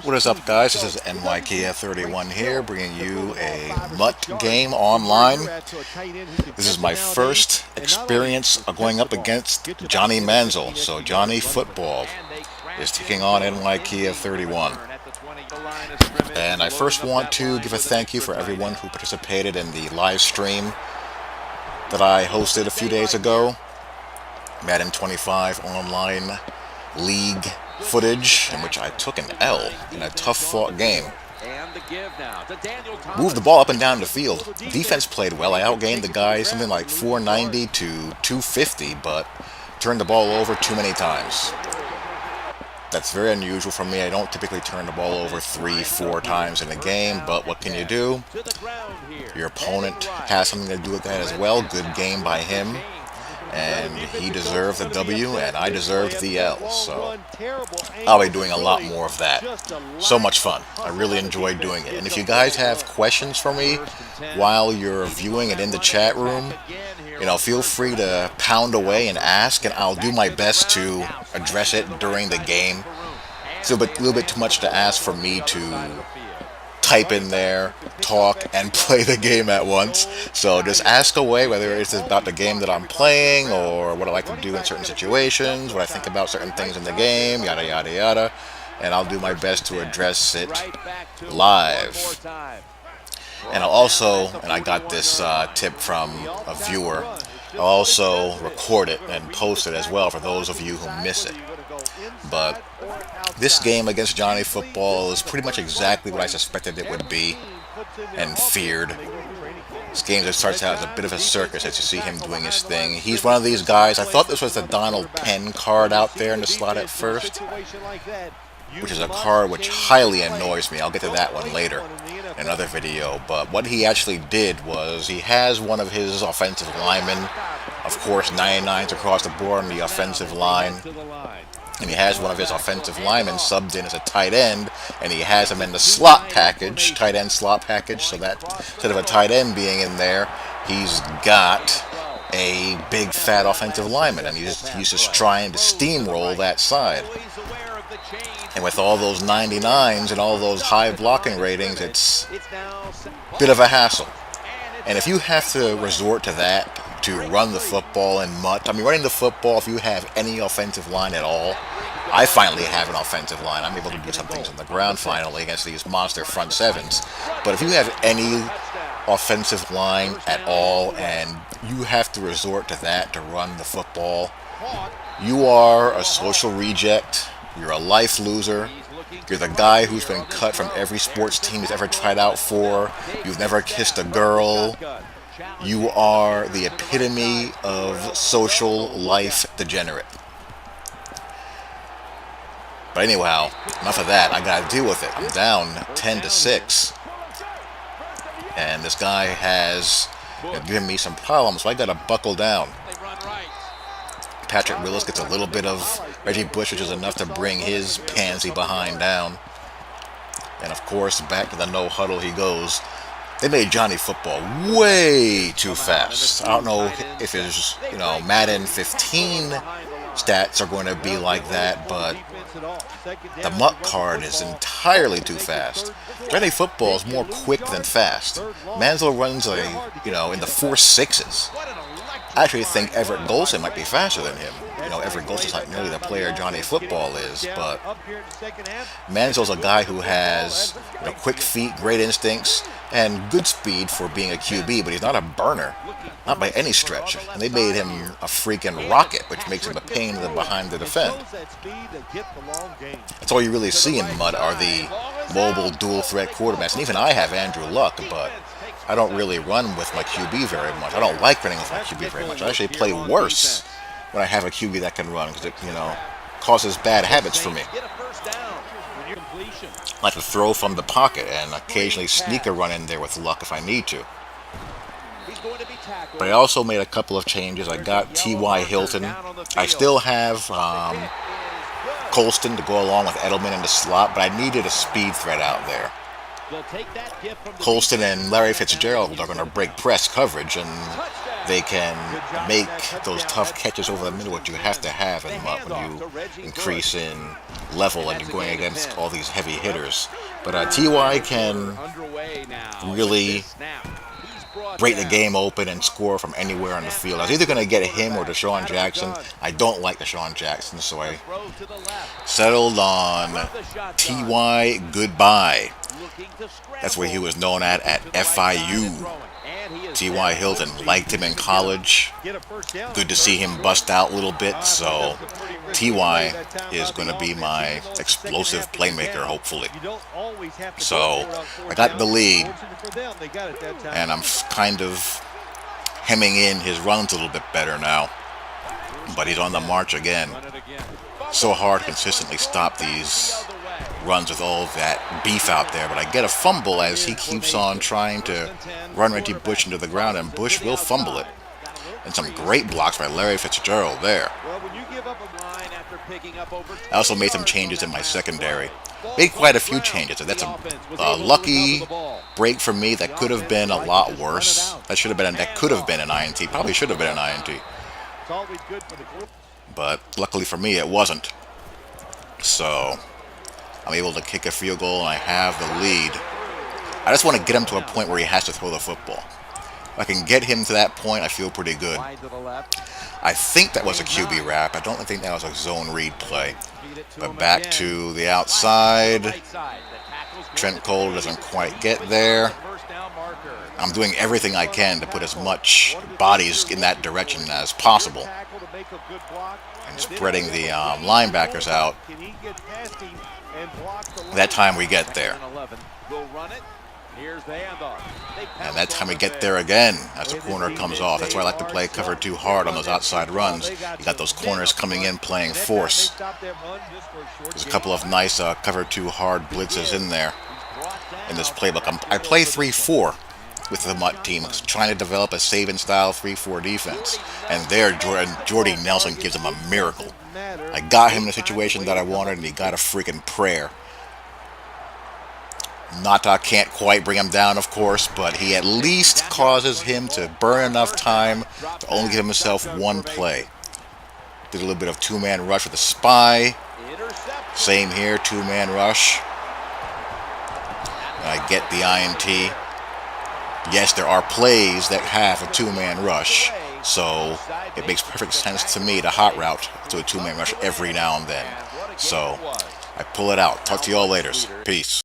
What is up, guys? This is NYKF31 here, bringing you a MUT game online. This is my first experience of going up against Johnny Manziel. So Johnny Football is taking on NYKF31. And I first want to give a thank you for everyone who participated in the live stream that I hosted a few days ago. Madden 25 online league footage in which I took an L in a tough-fought game. Moved the ball up and down the field. Defense played well. I outgained the guy something like 490 to 250, but turned the ball over too many times. That's very unusual for me. I don't typically turn the ball over 3-4 times in a game, but what can you do? Your opponent has something to do with that as well. Good game by him. And he deserved the W, and I deserved the L, so I'll be doing a lot more of that. So much fun. I really enjoyed doing it. And if you guys have questions for me while you're viewing it in the chat room, feel free to pound away and ask, and I'll do my best to address it during the game. It's a little bit too much to ask for me to type in there, talk, and play the game at once. So just ask away, whether it's about the game that I'm playing or what I like to do in certain situations, what I think about certain things in the game, yada yada yada, and I'll do my best to address it live. And I got this tip from a viewer, I'll also record it and post it as well for those of you who miss it. But this game against Johnny Football is pretty much exactly what I suspected it would be and feared. This game just starts out as a bit of a circus as you see him doing his thing. He's one of these guys. I thought this was the Donald Penn card out there in the slot at first, which is a card which highly annoys me. I'll get to that one later in another video. But what he actually did was he has one of his offensive linemen, of course 99s across the board on the offensive line, and he has one of his offensive linemen subbed in as a tight end, and he has him in the slot package, tight end slot package, so that instead of a tight end being in there, he's got a big fat offensive lineman, and he's just trying to steamroll that side. And with all those 99s and all those high blocking ratings, it's a bit of a hassle. And if you have to resort to that to run the football in MUT, running the football, if you have any offensive line at all, I finally have an offensive line. I'm able to do some things on the ground finally against these monster front sevens. But if you have any offensive line at all and you have to resort to that to run the football, you are a social reject. You're a life loser. You're the guy who's been cut from every sports team he's ever tried out for. You've never kissed a girl. You are the epitome of social life degenerate. But anyhow, enough of that. I gotta deal with it. I'm down 10-6. And this guy has given me some problems, so I gotta buckle down. Patrick Willis gets a little bit of Reggie Bush, which is enough to bring his pansy behind down. And of course, back to the no huddle he goes. They made Johnny Football way too fast. I don't know if his, Madden 15 stats are going to be like that, but the MUT card is entirely too fast. Johnny Football is more quick than fast. Manziel runs in the 4.6s. I actually think Everett Golson might be faster than him. Everett Golson's not nearly the player Johnny Football is, but Manziel's a guy who has quick feet, great instincts, and good speed for being a QB, but he's not a burner, not by any stretch. And they made him a freaking rocket, which makes him a pain behind the defend. That's all you really see in MUT are the mobile dual threat quarterbacks, and even I have Andrew Luck, but I don't really run with my QB very much. I don't like running with my QB very much. I actually play worse when I have a QB that can run because it, causes bad habits for me. I like to throw from the pocket and occasionally sneak a run in there with Luck if I need to. But I also made a couple of changes. I got T.Y. Hilton. I still have Colston to go along with Edelman in the slot, but I needed a speed threat out there. Colston and Larry Fitzgerald are going to break press coverage, and they can make those tough catches over the middle, what you have to have in MUT when you increase in level and you're going against all these heavy hitters. But TY can really break the game open and score from anywhere on the field. I was either going to get him or Deshaun Jackson. I don't like Deshaun Jackson, so I settled on TY Goodbye. That's what he was known at FIU. T.Y. Hilton liked him in college. Good to see him bust out a little bit. So T.Y. is going to be my explosive playmaker, hopefully. So I got the lead, and I'm kind of hemming in his runs a little bit better now. But he's on the march again. So hard to consistently stop these runs with all that beef out there, but I get a fumble as he keeps on trying to run Reggie Bush into the ground, and Bush will fumble it. And some great blocks by Larry Fitzgerald there. I also made some changes in my secondary. Made quite a few changes, and that's a lucky break for me. That could have been a lot worse. That could have been an INT. Probably should have been an INT. But luckily for me, it wasn't. So I'm able to kick a field goal, and I have the lead. I just want to get him to a point where he has to throw the football. If I can get him to that point, I feel pretty good. I think that was a QB wrap. I don't think that was a zone read play. But back to the outside. Trent Cole doesn't quite get there. I'm doing everything I can to put as much bodies in that direction as possible. And spreading the linebackers out. That time we get there. And that time we get there again as the corner comes off. That's why I like to play cover 2 hard on those outside runs. You got those corners coming in playing force. There's a couple of nice cover 2 hard blitzes in there in this playbook. I play 3-4 with the MUT team, trying to develop a Saban style 3-4 defense. And there Jordy Nelson gives him a miracle. I got him in a situation that I wanted, and he got a freaking prayer. Nata can't quite bring him down, of course, but he at least causes him to burn enough time to only give himself one play. Did a little bit of 2-man rush with a spy. Same here, 2-man rush. And I get the INT. Yes, there are plays that have a 2-man rush, so it makes perfect sense to me to hot route to a 2-man rush every now and then. So I pull it out. Talk to you all later. Peace.